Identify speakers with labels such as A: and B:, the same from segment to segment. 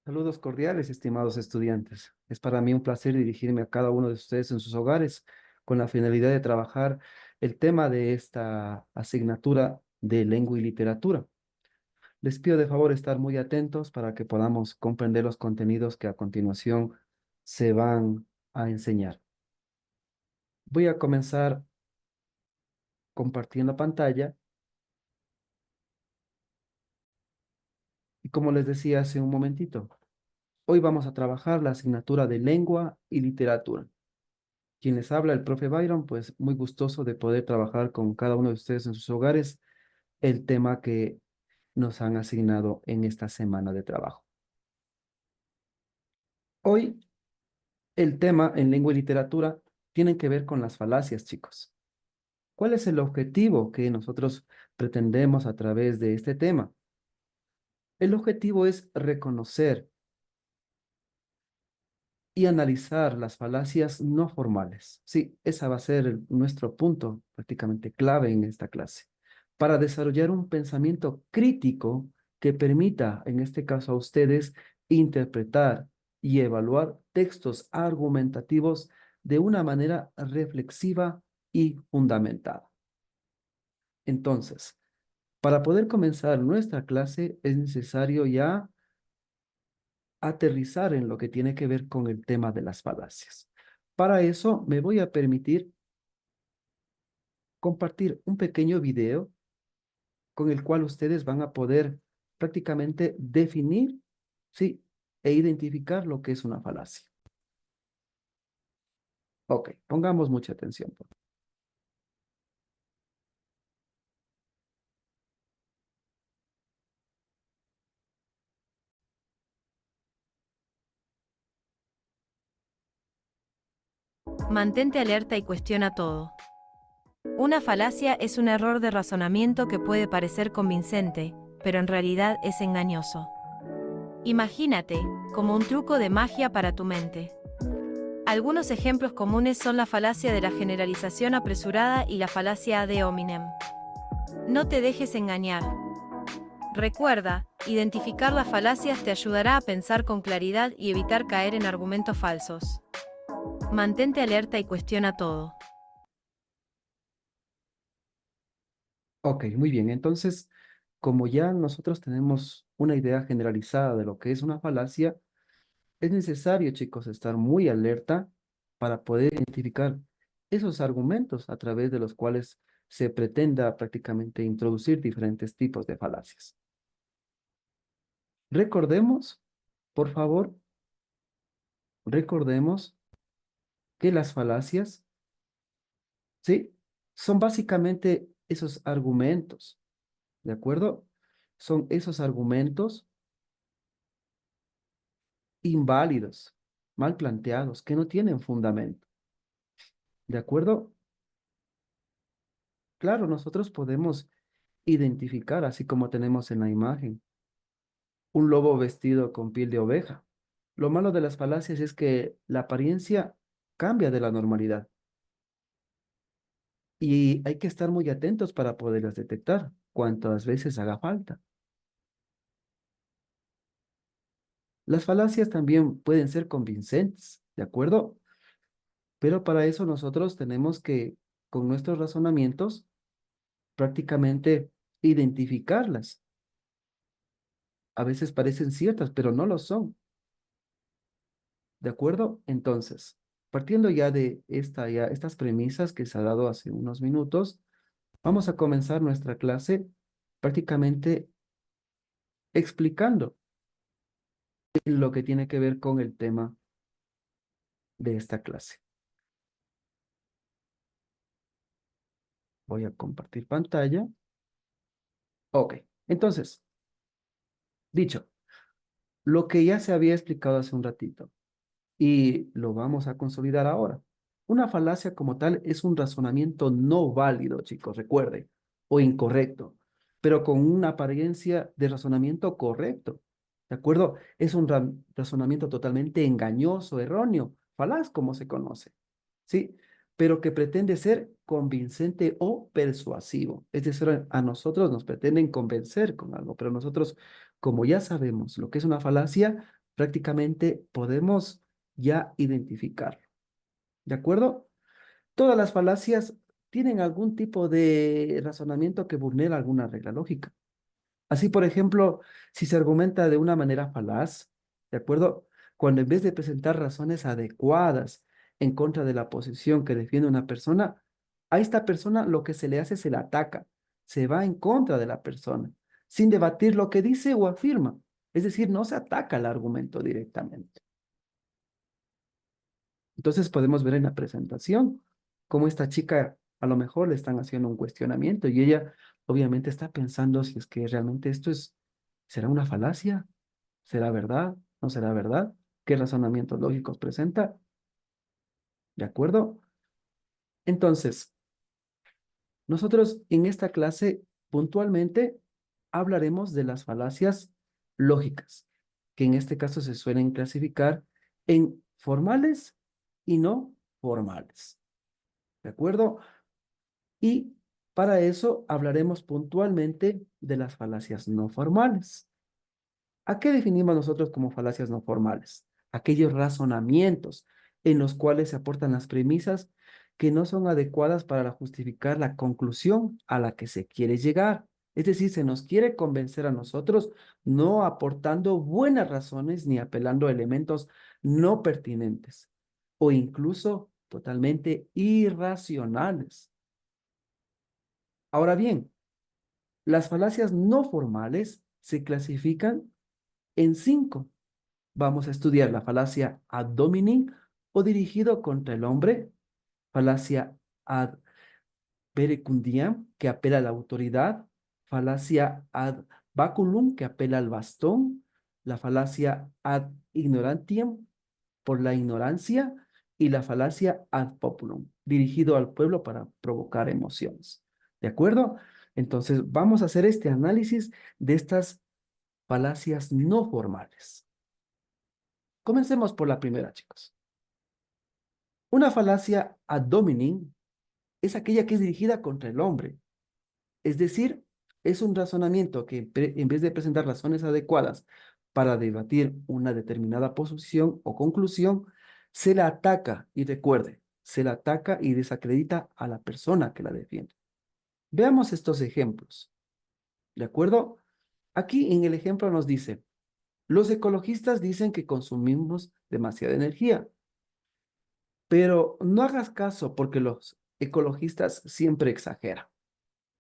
A: Saludos cordiales, estimados estudiantes. Es para mí un placer dirigirme a cada uno de ustedes en sus hogares con la finalidad de trabajar el tema de esta asignatura de lengua y literatura. Les pido de favor estar muy atentos para que podamos comprender los contenidos que a continuación se van a enseñar. Voy a comenzar compartiendo pantalla y como les decía hace un momentito, hoy vamos a trabajar la asignatura de lengua y literatura. Quien les habla, el profe Byron, pues muy gustoso de poder trabajar con cada uno de ustedes en sus hogares el tema que nos han asignado en esta semana de trabajo. Hoy el tema en lengua y literatura tiene que ver con las falacias, chicos. ¿Cuál es el objetivo que nosotros pretendemos a través de este tema? El objetivo es reconocer y analizar las falacias no formales. Sí, esa va a ser nuestro punto prácticamente clave en esta clase, para desarrollar un pensamiento crítico que permita, en este caso a ustedes, interpretar y evaluar textos argumentativos de una manera reflexiva y fundamentada. Entonces, para poder comenzar nuestra clase es necesario ya aterrizar en lo que tiene que ver con el tema de las falacias. Para eso me voy a permitir compartir un pequeño video con el cual ustedes van a poder prácticamente definir, sí, e identificar lo que es una falacia. Ok, pongamos mucha atención. Por favor.
B: Mantente alerta y cuestiona todo. Una falacia es un error de razonamiento que puede parecer convincente, pero en realidad es engañoso. Imagínate, como un truco de magia para tu mente. Algunos ejemplos comunes son la falacia de la generalización apresurada y la falacia ad hominem. No te dejes engañar. Recuerda, identificar las falacias te ayudará a pensar con claridad y evitar caer en argumentos falsos. Mantente alerta y cuestiona todo.
A: Ok, muy bien. Entonces, como ya nosotros tenemos una idea generalizada de lo que es una falacia, es necesario, chicos, estar muy alerta para poder identificar esos argumentos a través de los cuales se pretenda prácticamente introducir diferentes tipos de falacias. Recordemos, por favor, recordemos que las falacias, ¿sí? Son básicamente esos argumentos, ¿de acuerdo? Son esos argumentos inválidos, mal planteados, que no tienen fundamento, ¿de acuerdo? Claro, nosotros podemos identificar, así como tenemos en la imagen, un lobo vestido con piel de oveja. Lo malo de las falacias es que la apariencia cambia de la normalidad y hay que estar muy atentos para poderlas detectar cuantas veces haga falta. Las falacias también pueden ser convincentes, ¿de acuerdo? Pero para eso nosotros tenemos que, con nuestros razonamientos, prácticamente identificarlas. A veces parecen ciertas, pero no lo son. ¿De acuerdo? Entonces, partiendo ya de estas premisas que se ha dado hace unos minutos, vamos a comenzar nuestra clase prácticamente explicando lo que tiene que ver con el tema de esta clase. Voy a compartir pantalla. Ok, entonces, dicho, lo que ya se había explicado hace un ratito y lo vamos a consolidar ahora. Una falacia como tal es un razonamiento no válido, chicos, recuerden, o incorrecto, pero con una apariencia de razonamiento correcto. ¿De acuerdo? Es un razonamiento totalmente engañoso, erróneo, falaz, como se conoce. ¿Sí? Pero que pretende ser convincente o persuasivo. Es decir, a nosotros nos pretenden convencer con algo, pero nosotros, como ya sabemos lo que es una falacia, prácticamente podemos ya identificarlo. ¿De acuerdo? Todas las falacias tienen algún tipo de razonamiento que vulnera alguna regla lógica. Así, por ejemplo, si se argumenta de una manera falaz, ¿de acuerdo? Cuando en vez de presentar razones adecuadas en contra de la posición que defiende una persona, a esta persona lo que se le hace se la ataca, se va en contra de la persona, sin debatir lo que dice o afirma. Es decir, no se ataca el argumento directamente. Entonces podemos ver en la presentación cómo esta chica a lo mejor le están haciendo un cuestionamiento y ella obviamente está pensando si es que realmente esto es, ¿será una falacia? ¿Será verdad? ¿No será verdad? ¿Qué razonamientos lógicos presenta? ¿De acuerdo? Entonces, nosotros en esta clase puntualmente hablaremos de las falacias lógicas, que en este caso se suelen clasificar en formales y no formales. ¿De acuerdo? Y para eso hablaremos puntualmente de las falacias no formales. ¿A qué definimos nosotros como falacias no formales? Aquellos razonamientos en los cuales se aportan las premisas que no son adecuadas para justificar la conclusión a la que se quiere llegar. Es decir, se nos quiere convencer a nosotros no aportando buenas razones ni apelando a elementos no pertinentes o incluso totalmente irracionales. Ahora bien, las falacias no formales se clasifican en cinco. Vamos a estudiar la falacia ad hominem o dirigido contra el hombre, falacia ad verecundiam, que apela a la autoridad, falacia ad baculum, que apela al bastón, la falacia ad ignorantiam, por la ignorancia, y la falacia ad populum, dirigido al pueblo para provocar emociones. ¿De acuerdo? Entonces, vamos a hacer este análisis de estas falacias no formales. Comencemos por la primera, chicos. Una falacia ad hominem es aquella que es dirigida contra el hombre. Es decir, es un razonamiento que en vez de presentar razones adecuadas para debatir una determinada posición o conclusión, se la ataca y recuerde, se la ataca y desacredita a la persona que la defiende. Veamos estos ejemplos. ¿De acuerdo? Aquí en el ejemplo nos dice, los ecologistas dicen que consumimos demasiada energía. Pero no hagas caso porque los ecologistas siempre exageran.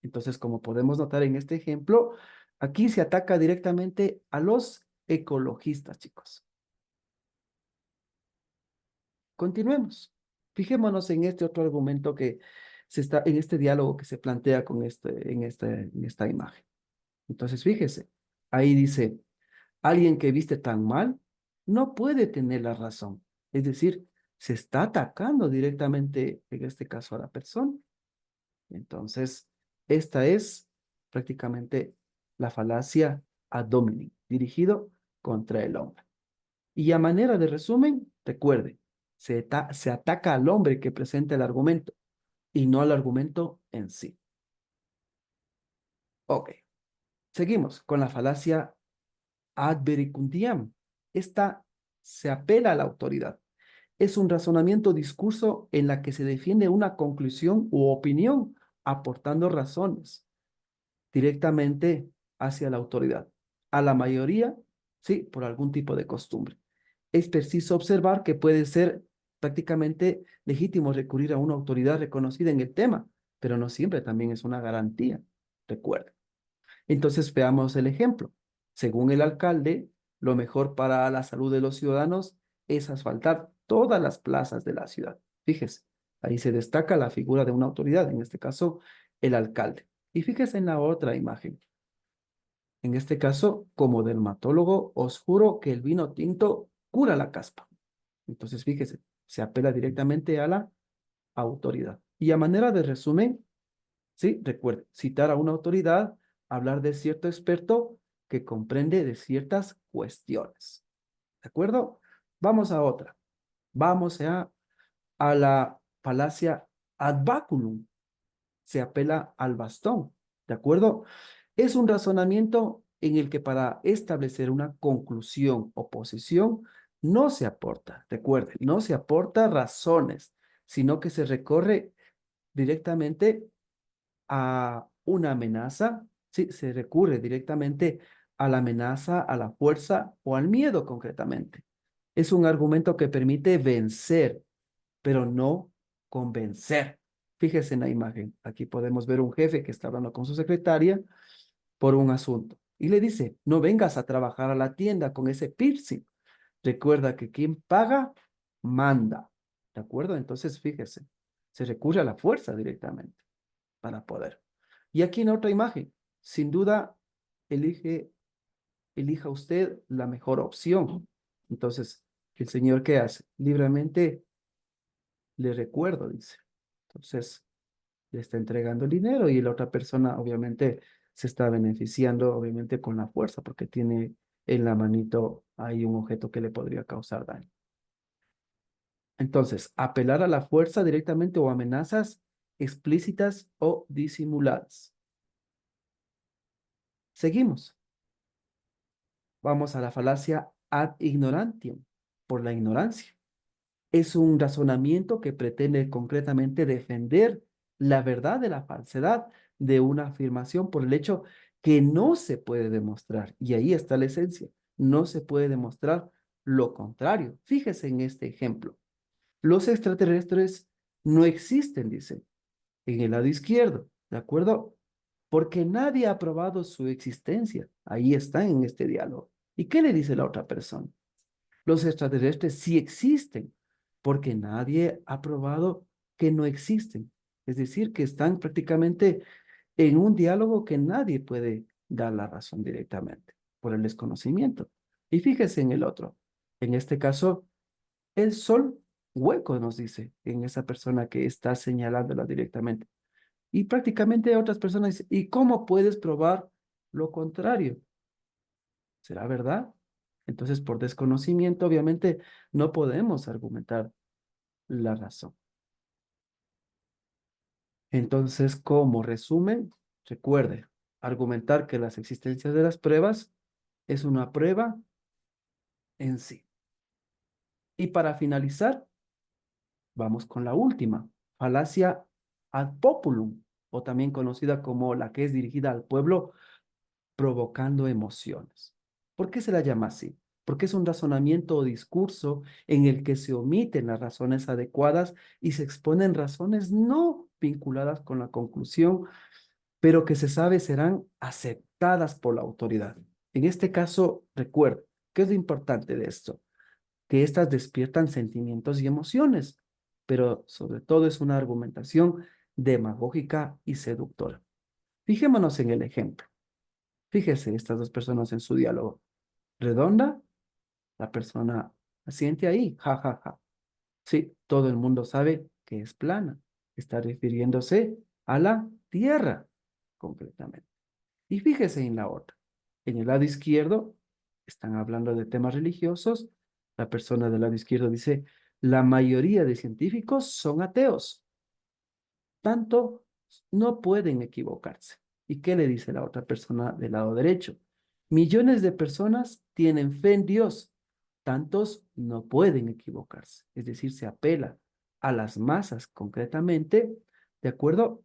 A: Entonces, como podemos notar en este ejemplo, aquí se ataca directamente a los ecologistas, chicos. Continuemos. Fijémonos en este otro argumento que en este diálogo que se plantea con en esta imagen. Entonces, fíjese, ahí dice, alguien que viste tan mal no puede tener la razón. Es decir, se está atacando directamente, en este caso, a la persona. Entonces, esta es prácticamente la falacia ad hominem, dirigido contra el hombre. Y a manera de resumen, recuerde, se ataca al hombre que presenta el argumento y no al argumento en sí. Ok, seguimos con la falacia ad verecundiam. Esta se apela a la autoridad. Es un razonamiento discurso en la que se defiende una conclusión u opinión aportando razones directamente hacia la autoridad. A la mayoría, sí, por algún tipo de costumbre. Es preciso observar que puede ser prácticamente legítimo recurrir a una autoridad reconocida en el tema, pero no siempre también es una garantía, recuerda. Entonces veamos el ejemplo. Según el alcalde, lo mejor para la salud de los ciudadanos es asfaltar todas las plazas de la ciudad. Fíjese, ahí se destaca la figura de una autoridad, en este caso, el alcalde. Y fíjese en la otra imagen. En este caso, como dermatólogo, os juro que el vino tinto cura la caspa. Entonces, fíjese, se apela directamente a la autoridad. Y a manera de resumen, sí, recuerde, citar a una autoridad, hablar de cierto experto que comprende de ciertas cuestiones. ¿De acuerdo? Vamos a otra. Vamos a la falacia ad baculum. Se apela al bastón. ¿De acuerdo? Es un razonamiento en el que para establecer una conclusión o posición no se aporta, recuerden, no se aporta razones, sino que se recorre directamente a una amenaza, sí, se recurre directamente a la amenaza, a la fuerza o al miedo concretamente. Es un argumento que permite vencer, pero no convencer. Fíjese en la imagen. Aquí podemos ver un jefe que está hablando con su secretaria por un asunto y le dice, no vengas a trabajar a la tienda con ese piercing. Recuerda que quien paga, manda. ¿De acuerdo? Entonces, fíjese, se recurre a la fuerza directamente para poder. Y aquí en otra imagen, sin duda, elija usted la mejor opción. Entonces, el Señor, ¿qué hace? Libremente le recuerdo, dice. Entonces, le está entregando el dinero y la otra persona, obviamente, se está beneficiando, obviamente, con la fuerza, porque tiene en la manito ahí un objeto que le podría causar daño. Entonces, apelar a la fuerza directamente o amenazas explícitas o disimuladas. Seguimos. Vamos a la falacia ad ignorantium, por la ignorancia. Es un razonamiento que pretende concretamente defender la verdad de la falsedad de una afirmación por el hecho que no se puede demostrar. Y ahí está la esencia. No se puede demostrar lo contrario. Fíjese en este ejemplo. Los extraterrestres no existen, dice, en el lado izquierdo, ¿de acuerdo? Porque nadie ha probado su existencia. Ahí está en este diálogo. ¿Y qué le dice la otra persona? Los extraterrestres sí existen, porque nadie ha probado que no existen. Es decir, que están prácticamente en un diálogo que nadie puede dar la razón directamente por el desconocimiento. Y fíjese en el otro. En este caso, el sol hueco nos dice en esa persona que está señalándola directamente. Y prácticamente otras personas dicen, ¿y cómo puedes probar lo contrario? ¿Será verdad? Entonces, por desconocimiento, obviamente, no podemos argumentar la razón. Entonces, como resumen, recuerde, argumentar que las existencias de las pruebas es una prueba en sí. Y para finalizar, vamos con la última, falacia ad populum, o también conocida como la que es dirigida al pueblo provocando emociones. ¿Por qué se la llama así? Porque es un razonamiento o discurso en el que se omiten las razones adecuadas y se exponen razones no vinculadas con la conclusión, pero que se sabe serán aceptadas por la autoridad. En este caso, recuerda, ¿qué es lo importante de esto? Que éstas despiertan sentimientos y emociones, pero sobre todo es una argumentación demagógica y seductora. Fijémonos en el ejemplo. Fíjese estas dos personas en su diálogo. Redonda, la persona asiente ahí, ja, ja, ja. Sí, todo el mundo sabe que es plana. Está refiriéndose a la tierra, concretamente. Y fíjese en la otra. En el lado izquierdo, están hablando de temas religiosos. La persona del lado izquierdo dice, la mayoría de científicos son ateos. Tanto no pueden equivocarse. ¿Y qué le dice la otra persona del lado derecho? Millones de personas tienen fe en Dios, tantos no pueden equivocarse. Es decir, se apela a las masas concretamente, ¿de acuerdo?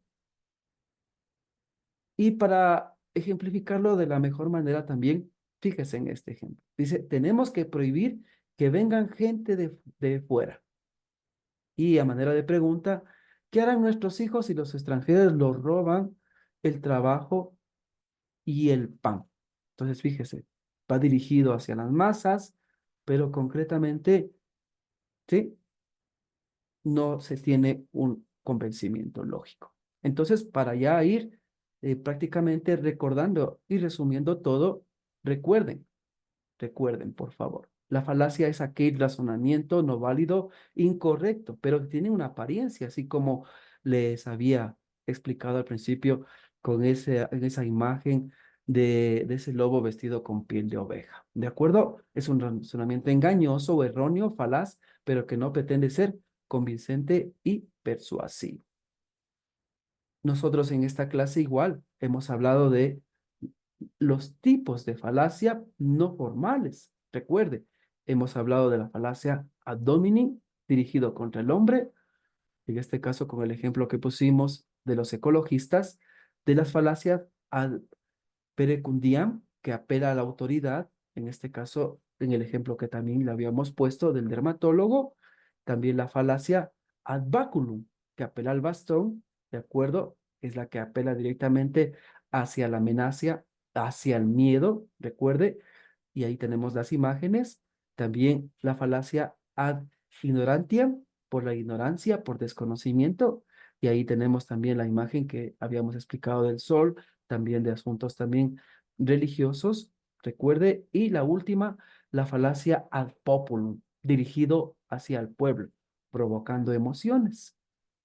A: Y para ejemplificarlo de la mejor manera también, fíjese en este ejemplo. Dice, tenemos que prohibir que vengan gente de fuera. Y a manera de pregunta, ¿qué harán nuestros hijos si los extranjeros los roban el trabajo y el pan? Entonces, fíjese, va dirigido hacia las masas, pero concretamente, ¿sí? No se tiene un convencimiento lógico. Entonces, para ya ir prácticamente recordando y resumiendo todo, recuerden, recuerden, por favor. La falacia es aquel razonamiento no válido, incorrecto, pero que tiene una apariencia, así como les había explicado al principio con esa imagen de ese lobo vestido con piel de oveja. ¿De acuerdo? Es un razonamiento engañoso o erróneo, falaz, pero que no pretende ser convincente y persuasivo. Nosotros en esta clase igual hemos hablado de los tipos de falacia no formales. Recuerde, hemos hablado de la falacia ad hominem, dirigido contra el hombre, en este caso con el ejemplo que pusimos de los ecologistas, de las falacias ad perecundiam, que apela a la autoridad, en este caso, en el ejemplo que también le habíamos puesto del dermatólogo, también la falacia ad baculum, que apela al bastón, ¿de acuerdo? Es la que apela directamente hacia la amenaza, hacia el miedo, recuerde, y ahí tenemos las imágenes. También la falacia ad ignorantiam, por la ignorancia, por desconocimiento, y ahí tenemos también la imagen que habíamos explicado del sol, también de asuntos también religiosos, recuerde, y la última, la falacia ad populum, dirigido hacia el pueblo, provocando emociones.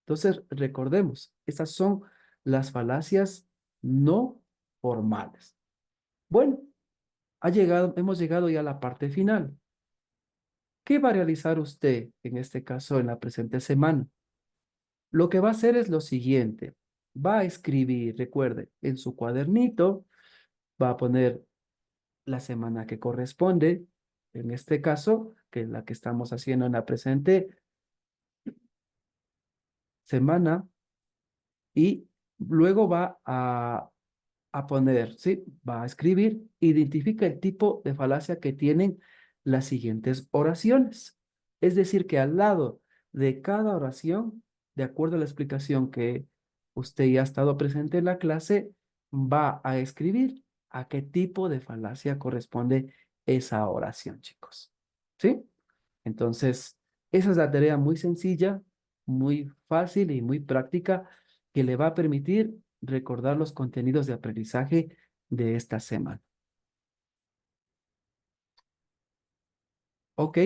A: Entonces, recordemos, estas son las falacias no formales. Bueno, hemos llegado ya a la parte final. ¿Qué va a realizar usted en este caso en la presente semana? Lo que va a hacer es lo siguiente. Va a escribir, recuerde, en su cuadernito, va a poner la semana que corresponde, en este caso, que es la que estamos haciendo en la presente semana, y luego va a poner, ¿sí? Va a escribir, identifica el tipo de falacia que tienen las siguientes oraciones. Es decir, que al lado de cada oración, de acuerdo a la explicación que usted ya ha estado presente en la clase, va a escribir a qué tipo de falacia corresponde esa oración, chicos. ¿Sí? Entonces, esa es la tarea muy sencilla, muy fácil y muy práctica que le va a permitir recordar los contenidos de aprendizaje de esta semana. Ok,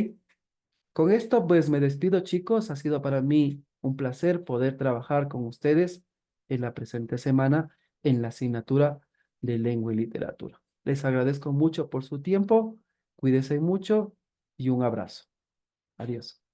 A: con esto pues me despido, chicos. Ha sido para mí un placer poder trabajar con ustedes en la presente semana en la asignatura de lengua y literatura. Les agradezco mucho por su tiempo, cuídense mucho y un abrazo. Adiós.